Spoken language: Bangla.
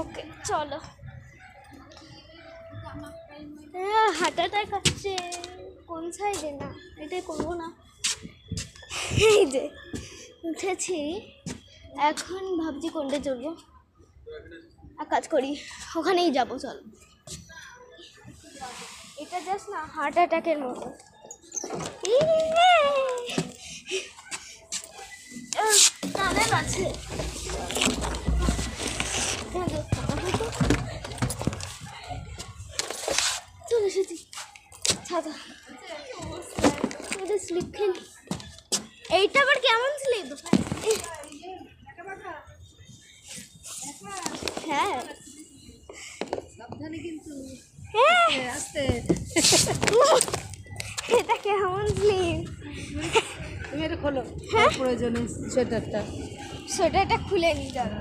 ওকে চলো। হার্ট অ্যাটাক আসছে। কোন সাইডে? না এটাই করবো না। এই যে উঠেছি, এখন ভাবছি কোনটা চলবো। এক কাজ করি, ওখানেই যাবো। চল, এটা জাস্ট না হার্ট অ্যাটাকের মতো। টানেল আছে। চলে এসেছি। ছাতা স্লিপ খেলি। এইটা আবার কেমন স্লিপ? হ্যাঁ সাবধানে কিন্তু। হ্যাঁ আস্তে এটা কেমন স্লিপ? তুমি এটা খোলো। হ্যাঁ প্রয়োজনে সোয়েটারটা সোয়েটারটা খুলে নি। দাঁড়া